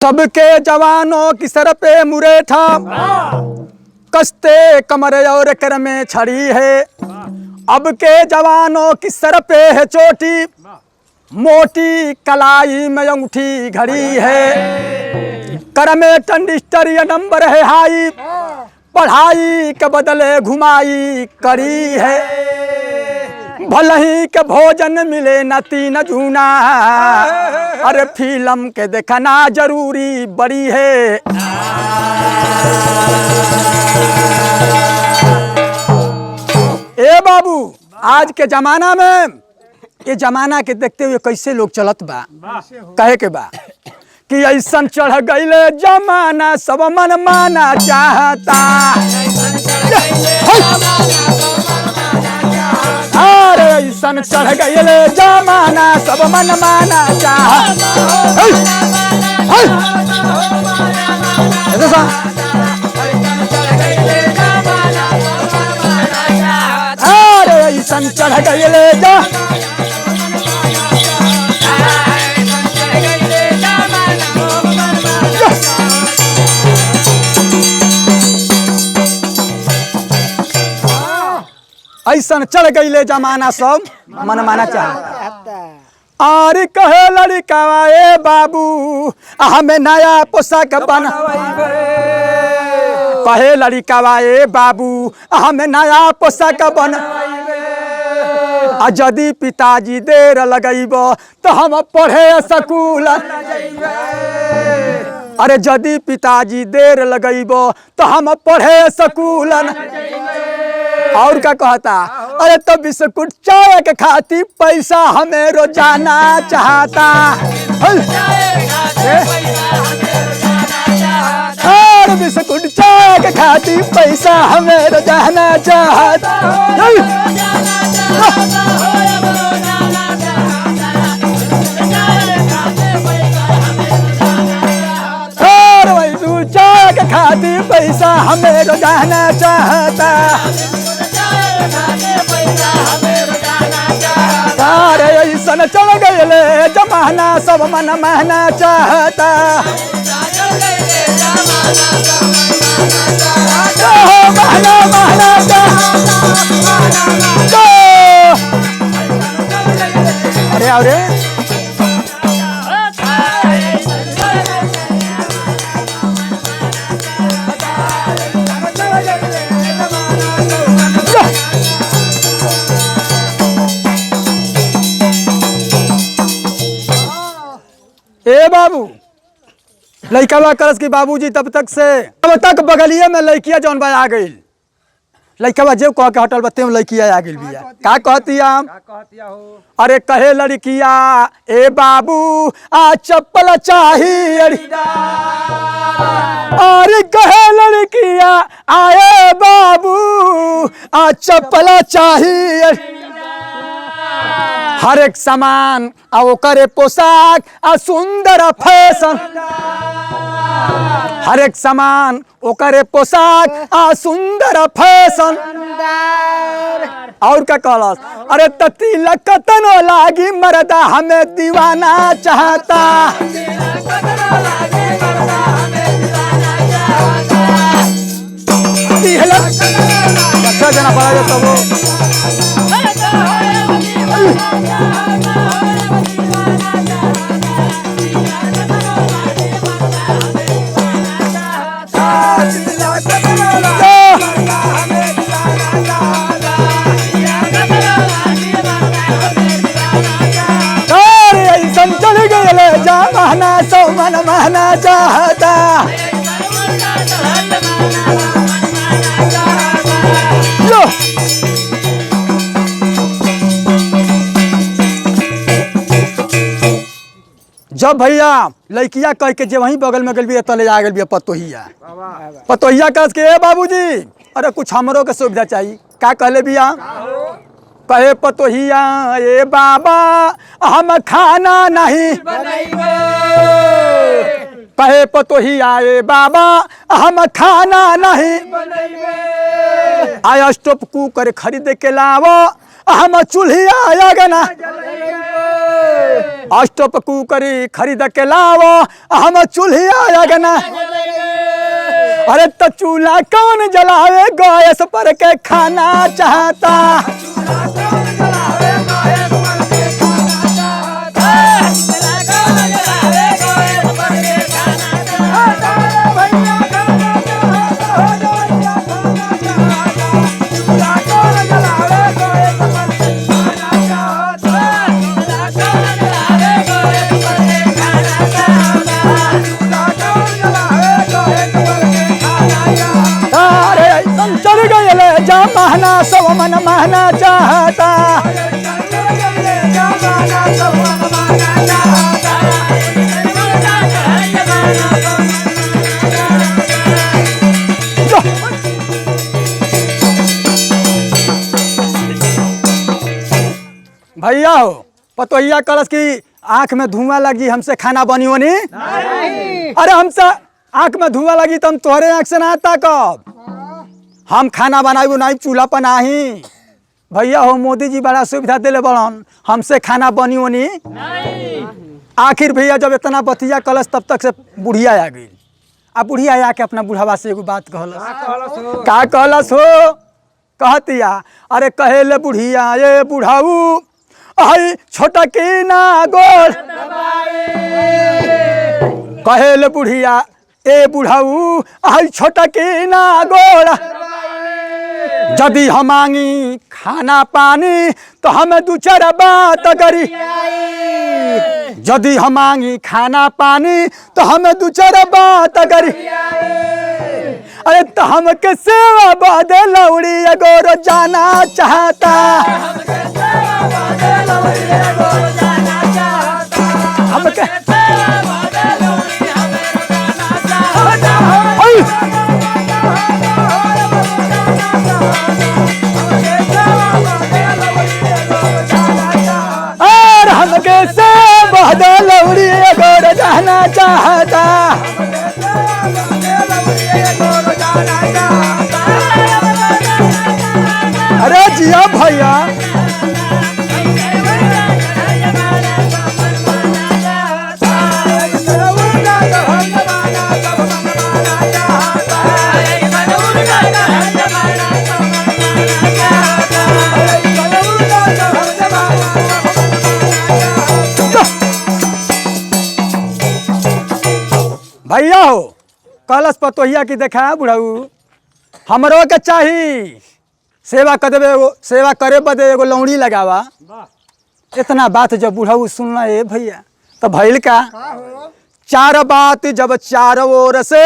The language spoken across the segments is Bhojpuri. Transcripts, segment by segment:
सबके जवानों की सर पे मुरेठा, कसते कमर और कर में छड़ी है। अब के जवानों की सर पे है चोटी, मोटी कलाई में अंगूठी घड़ी है। कर में टंडिस्टर या नंबर है हाई, पढ़ाई के बदले घुमाई करी है। भलही के भोजन मिले न तीन जूना, अरे फिल्म के देखना जरूरी बड़ी है। ए बाबू, आज के जमाना में ये जमाना के देखते हुए कैसे लोग चलत बा, कहे के बा कि ऐसन चढ़ गईले जमाना सब मन माना चाहता। अरे ऐसन चढ़ गईले जमाना सब मन माना चाहता। अरे ऐसन चढ़ गईले ऐसन चढ़ गईले जमाना सब मन माना चाहता। आरी कहे लड़कावा ए बाबू हमें नया पोशाक बनवाइबे। कहे लड़कावा ए बाबू हमें नया पोशाक बनवाइबे। आ यदि पिताजी देर लगैब तो हम पढ़े स्कूल। अरे यदि पिताजी देर लगैब तो हम पढ़े स्कूल। और क्या कहता, अरे तो बिस्कुट चाय के खाती पैसा हमें रोजाना चाहता। और बिस्कुट चाय के खाती पैसा हमें रोजाना चाहता। और वही चाय के खाती पैसा हमें रोजाना चाहता। सारे ऐसन चल गए जमाना सब मन महना चाहता। महना महना चाहता। अरे अरे ए बाबू, लड़का करस की बाबूजी तब तक बगलिए में लड़किया जौन बा आ गई। लड़का जेब कह के हटल बते में लड़किया आ गई बिया। का कहतिया हो? अरे कहे लड़किया ए बाबू आ चप्पल चाहिए। अरे कहे लड़किया आए बाबू आ चप्पल चाहिए। हर एक सामान आ ओकरे पोशाक आ सुंदर फैशन। हर एक सामान ओकरे पोशाक आ सुंदर फैशन। और क्या कहलस, अरे तिलक कतनो लागी मर्दा हमें दीवाना चाहता। अच्छा जना पड़ा जाता वो। ऐसन चल गए जमाना सब मन महना चाहता। जब भैया लड़किया कह के जे वहीं बगल में गल भी तले आ गल भी पतोहिया। पतोहिया कह के ए बाबूजी अरे कुछ हमरो के सुविधा चाहिए। का कहले बिया? कहे पतोहिया ए बाबा हम खाना नहीं बनैबे। कहे पतोहिया ए बाबा हम खाना नहीं बनैबे। आया स्टोव कुकर खरीद के लावो हम चूल्हिया अगना अष्टोप कुकरी खरीद के लावो हम चूल्हिया अगना। अरे तो चूल्हा कौन जलावे गैस पर के खाना चाहता। चल गए जा महना सब मन महना चाहता। भैया हो पतोहिया कलश की आंख में धुआं लगी हमसे खाना बनियो नहीं। अरे हमसे आंख में धुआं लगी तो हम तोहरे आंख से ना आता कब। हम खाना बनाई नहीं चूल्हा पर नाही। भैया हो मोदी जी बड़ा सुविधा दिले बड़न हमसे खाना बनियो नहीं। आखिर भैया जब इतना बतिया कलश तब तक से बुढ़िया आ गई। अब बुढ़िया आके अपना बुढ़ावा से एगो बात कहलस। का कहलस हो कहतिया अरे कहेले बुढ़िया ये बुढ़ाऊ आई छोटा की ना गोड़। कहेले बुढ़िया ए बुढ़ाऊ आई छोटा की ना गोड़। यदि हम मांगी खाना पानी तो हमें दू चार बात करी। यदि हम मांगी खाना पानी तो हमें दू चार बात करी। अरे तो हमके सेवा बदे लौड़ी एगो रोजाना चाहता। हमके और हमके से बदल लौड़ी एगो रोजाना चाहता। अरे जिया भैया भैया हो कलश पतोहिया की देखा बुढ़ाऊ हमरो के चाही सेवा कर देवे सेवा करे बदे एगो लौड़ी लगावा। इतना बात जब बुढ़ाऊ सुनना है भैया तो भइल का चार बात जब चारों ओर से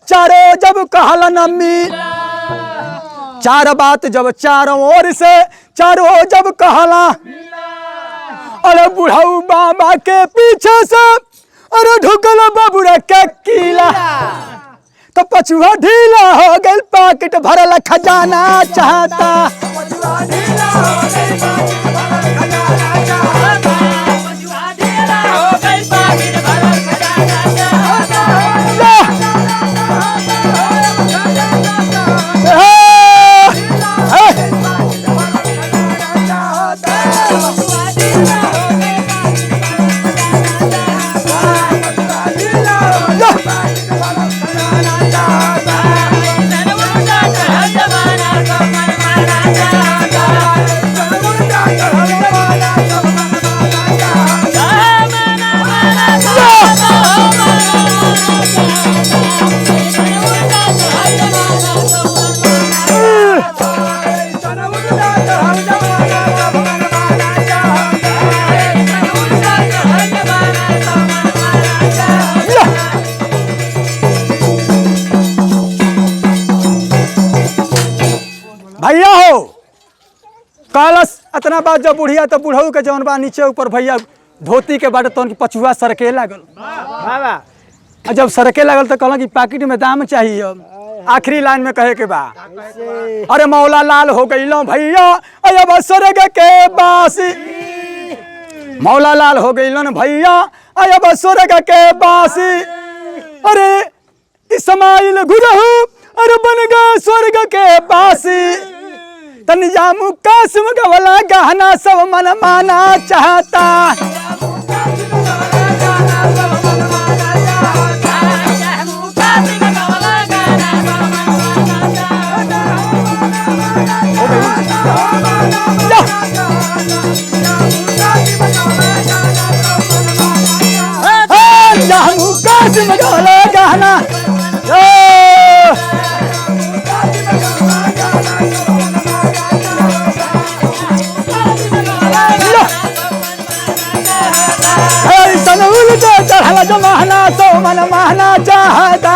चारों जब कहला नम्मी। चार बात जब चारों ओर से चारों जब कहला। अरे बुढ़ाऊ बाबा के पीछे से अरे ढुकल बाबूरा के कीला। तो पछुआ ढीला हो गई पाकिट भरल खजाना चाहता। भैया हो कलश इतना बात जब बुढ़िया तो बुढ़ऊ के जौन बा नीचे ऊपर भैया धोती के बाटे तो पछुआ सरके लागल। जब सरके लागल तो कहला कि पैकेट में दाम चाहिए। आखिरी लाइन में कहे के बा अरे मौला लाल हो गई लो भैया अब स्वर्ग के बासी। मौला लाल हो गई लो भैया अब स्वर्ग के बासी। अरे इस्माइल गुरहु अरे बन गए स्वर्ग के बासी। तन जामू कासिम गवला गहना सब मन माना चाहता जामू कासिम गवला गहना चढ़ा जमाना तो मन माना चाहता